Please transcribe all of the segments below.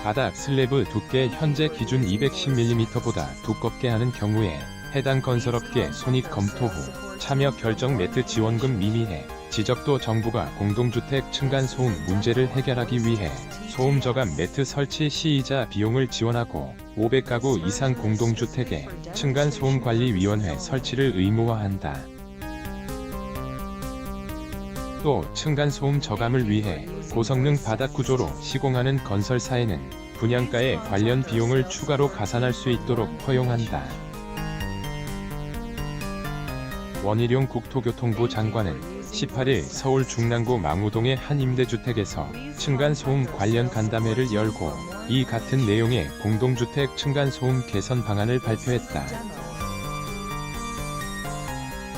바닥 슬래브 두께 현재 기준 210mm보다 두껍게 하는 경우에 해당 건설업계 손익 검토 후 참여 결정 매트 지원금 미미해 지적도 정부가 공동주택 층간소음 문제를 해결하기 위해 소음 저감 매트 설치 시이자 비용을 지원하고 500가구 이상 공동주택에 층간소음관리위원회 설치를 의무화한다. 또 층간소음 저감을 위해 고성능 바닥구조로 시공하는 건설사에는 분양가에 관련 비용을 추가로 가산할 수 있도록 허용한다. 원희룡 국토교통부 장관은 18일 서울 중랑구 망우동의 한 임대주택에서 층간소음 관련 간담회를 열고 이 같은 내용의 공동주택 층간소음 개선 방안을 발표했다.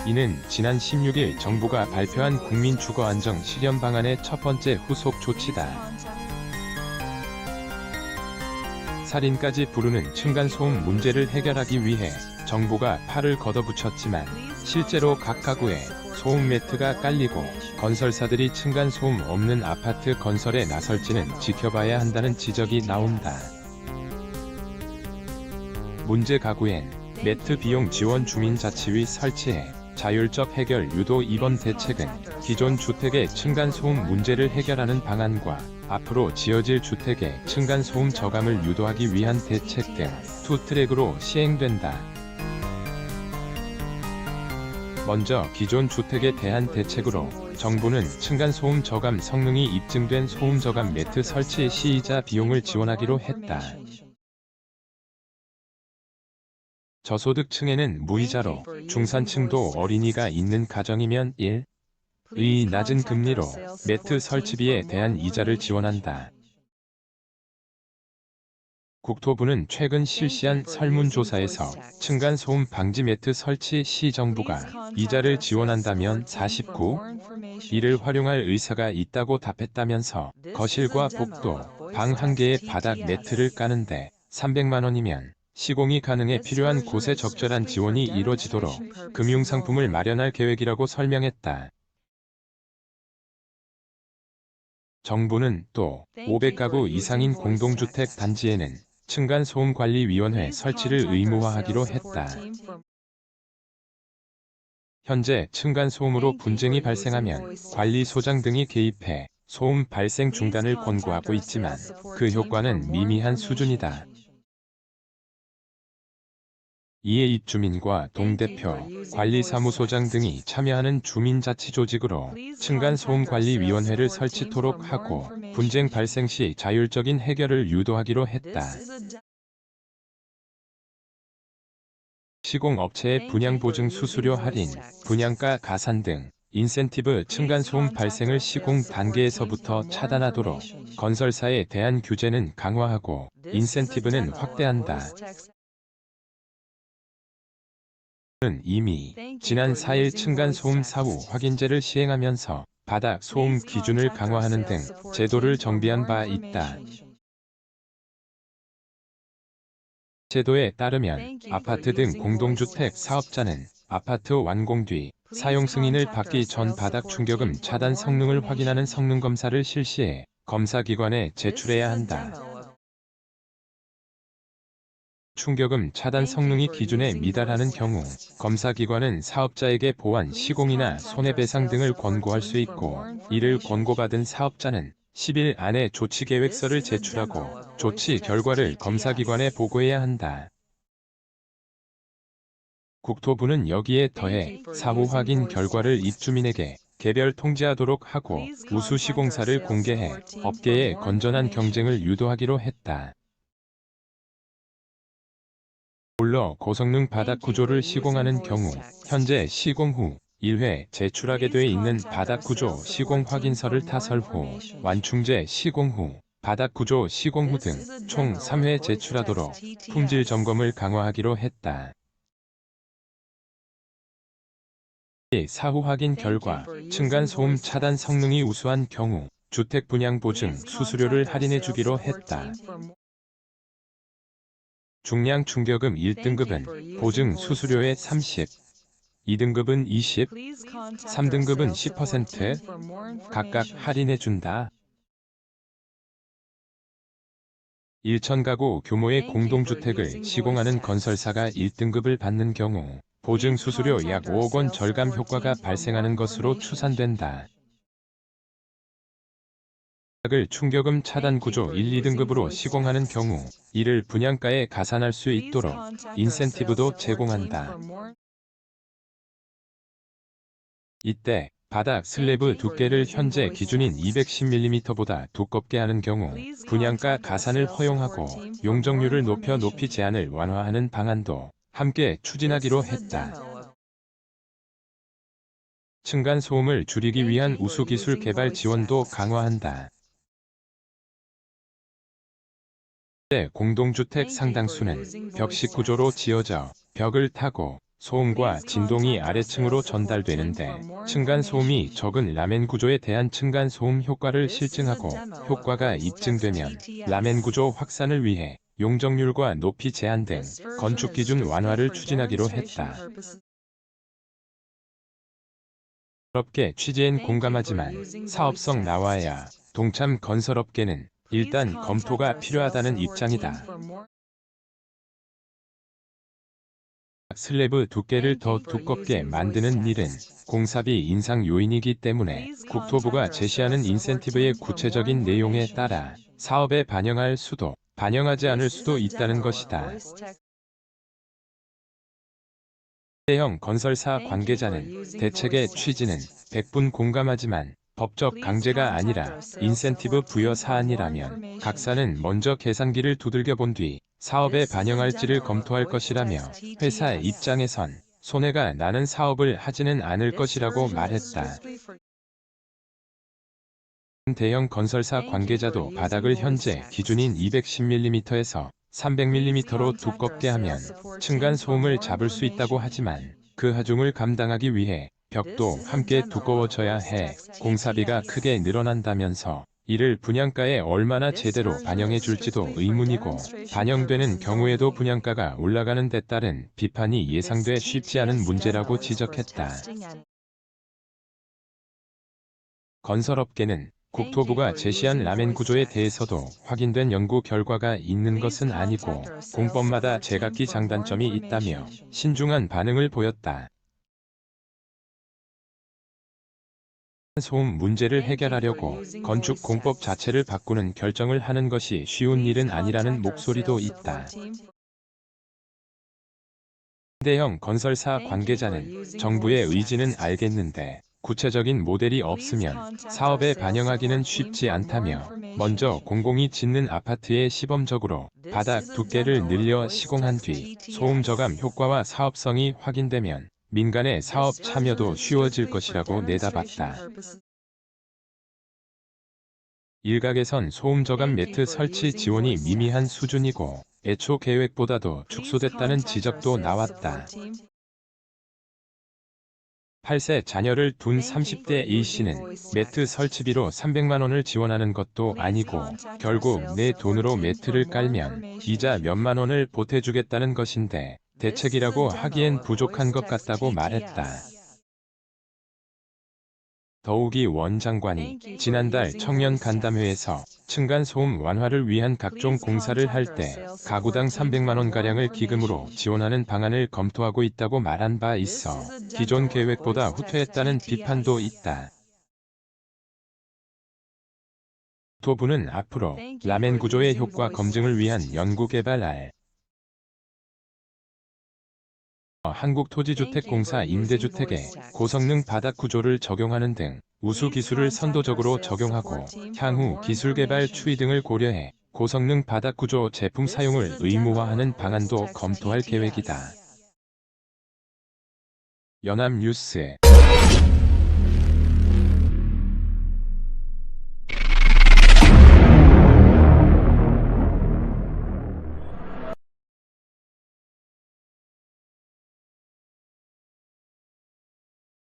이는 지난 16일 정부가 발표한 국민주거안정 실현 방안의 첫 번째 후속 조치다. 살인까지 부르는 층간소음 문제를 해결하기 위해 정부가 팔을 걷어붙였지만 실제로 각 가구에 소음 매트가 깔리고 건설사들이 층간소음 없는 아파트 건설에 나설지는 지켜봐야 한다는 지적이 나온다. 문제 가구엔 매트 비용 지원 주민자치위 설치해 자율적 해결 유도. 이번 대책은 기존 주택의 층간소음 문제를 해결하는 방안과 앞으로 지어질 주택의 층간소음 저감을 유도하기 위한 대책 등 투 트랙으로 시행된다. 먼저 기존 주택에 대한 대책으로 정부는 층간소음 저감 성능이 입증된 소음 저감 매트 설치 시이자 비용을 지원하기로 했다. 저소득층에는 무이자로, 중산층도 어린이가 있는 가정이면 1의 낮은 금리로 매트 설치비에 대한 이자를 지원한다. 국토부는 최근 실시한 설문조사에서 층간소음 방지 매트 설치 시 정부가 이자를 지원한다면 49, 이를 활용할 의사가 있다고 답했다면서 거실과 복도, 방 한 개의 바닥 매트를 까는데 300만 원이면 시공이 가능해 필요한 곳에 적절한 지원이 이뤄지도록 금융상품을 마련할 계획이라고 설명했다. 정부는 또 500가구 이상인 공동주택 단지에는 층간소음관리위원회 설치를 의무화하기로 했다. 현재 층간소음으로 분쟁이 발생하면 관리소장 등이 개입해 소음 발생 중단을 권고하고 있지만 그 효과는 미미한 수준이다. 이에 입주민과 동대표, 관리사무소장 등이 참여하는 주민자치조직으로 층간소음관리위원회를 설치토록 하고 분쟁 발생 시 자율적인 해결을 유도하기로 했다. 시공업체의 분양보증 수수료 할인, 분양가 가산 등 인센티브 층간소음 발생을 시공 단계에서부터 차단하도록 건설사에 대한 규제는 강화하고 인센티브는 확대한다. 는 이미 지난 4일 층간소음 사후 확인제를 시행하면서 바닥 소음 기준을 강화하는 등 제도를 정비한 바 있다. 제도에 따르면 아파트 등 공동주택 사업자는 아파트 완공 뒤 사용 승인을 받기 전 바닥 충격음 차단 성능을 확인하는 성능검사를 실시해 검사기관에 제출해야 한다. 충격음 차단 성능이 기준에 미달하는 경우 검사기관은 사업자에게 보완 시공이나 손해배상 등을 권고할 수 있고 이를 권고받은 사업자는 10일 안에 조치계획서를 제출하고 조치 결과를 검사기관에 보고해야 한다. 국토부는 여기에 더해 사후 확인 결과를 입주민에게 개별 통지하도록 하고 우수 시공사를 공개해 업계의 건전한 경쟁을 유도하기로 했다. 물러 고성능 바닥 구조를 시공하는 경우 현재 시공 후 1회 제출하게 돼 있는 바닥 구조 시공 확인서를 타설 후 완충제 시공 후 바닥 구조 시공 후 등 총 3회 제출하도록 품질 점검을 강화하기로 했다. 사후 확인 결과 층간소음 차단 성능이 우수한 경우 주택 분양 보증 수수료를 할인해 주기로 했다. 중량 충격음 1등급은 보증 수수료의 30, 2등급은 20, 3등급은 10% 각각 할인해 준다. 1천 가구 규모의 공동주택을 시공하는 건설사가 1등급을 받는 경우 보증 수수료 약 5억 원 절감 효과가 발생하는 것으로 추산된다. 을 충격음 차단 구조 1, 2등급으로 시공하는 경우 이를 분양가에 가산할 수 있도록 인센티브도 제공한다. 이때 바닥 슬래브 두께를 현재 기준인 210mm보다 두껍게 하는 경우 분양가 가산을 허용하고 용적률을 높이 제한을 완화하는 방안도 함께 추진하기로 했다. 층간 소음을 줄이기 위한 우수기술 개발 지원도 강화한다. 공동주택 상당수는 벽식 구조로 지어져 벽을 타고 소음과 진동이 아래층으로 전달되는데 층간소음이 적은 라멘 구조에 대한 층간소음 효과를 실증하고 효과가 입증되면 라멘 구조 확산을 위해 용적률과 높이 제한 등 건축 기준 완화를 추진하기로 했다. 건설업계 취재엔 공감하지만 사업성 나와야 동참 건설업계는 일단 검토가 필요하다는 입장이다. 슬래브 두께를 더 두껍게 만드는 일은 공사비 인상 요인이기 때문에 국토부가 제시하는 인센티브의 구체적인 내용에 따라 사업에 반영할 수도 반영하지 않을 수도 있다는 것이다. 대형 건설사 관계자는 대책의 취지는 100분 공감하지만 법적 강제가 아니라 인센티브 부여 사안이라면 각사는 먼저 계산기를 두들겨 본 뒤 사업에 반영할지를 검토할 것이라며 회사 입장에선 손해가 나는 사업을 하지는 않을 것이라고 말했다. 대형 건설사 관계자도 바닥을 현재 기준인 210mm에서 300mm로 두껍게 하면 층간 소음을 잡을 수 있다고 하지만 그 하중을 감당하기 위해 벽도 함께 두꺼워져야 해 공사비가 크게 늘어난다면서 이를 분양가에 얼마나 제대로 반영해 줄지도 의문이고 반영되는 경우에도 분양가가 올라가는 데 따른 비판이 예상돼 쉽지 않은 문제라고 지적했다. 건설업계는 국토부가 제시한 라멘 구조에 대해서도 확인된 연구 결과가 있는 것은 아니고 공법마다 제각기 장단점이 있다며 신중한 반응을 보였다. 소음 문제를 해결하려고 건축 공법 자체를 바꾸는 결정을 하는 것이 쉬운 일은 아니라는 목소리도 있다. 대형 건설사 관계자는 정부의 의지는 알겠는데 구체적인 모델이 없으면 사업에 반영하기는 쉽지 않다며 먼저 공공이 짓는 아파트에 시범적으로 바닥 두께를 늘려 시공한 뒤 소음 저감 효과와 사업성이 확인되면 민간의 사업 참여도 쉬워질 것이라고 내다봤다. 일각에선 소음 저감 매트 설치 지원이 미미한 수준이고 애초 계획보다도 축소됐다는 지적도 나왔다. 8세 자녀를 둔 30대 A씨는 매트 설치비로 300만 원을 지원하는 것도 아니고 결국 내 돈으로 매트를 깔면 이자 몇만 원을 보태주겠다는 것인데 대책이라고 하기엔 부족한 것 같다고 말했다. 더욱이 원 장관이 지난달 청년 간담회에서 층간소음 완화를 위한 각종 공사를 할 때 가구당 300만 원가량을 기금으로 지원하는 방안을 검토하고 있다고 말한 바 있어 기존 계획보다 후퇴했다는 비판도 있다. 국토부는 앞으로 라멘 구조의 효과 검증을 위한 연구개발 한국토지주택공사 임대주택에 고성능 바닥 구조를 적용하는 등 우수 기술을 선도적으로 적용하고 향후 기술개발 추이 등을 고려해 고성능 바닥 구조 제품 사용을 의무화하는 방안도 검토할 계획이다. 연합뉴스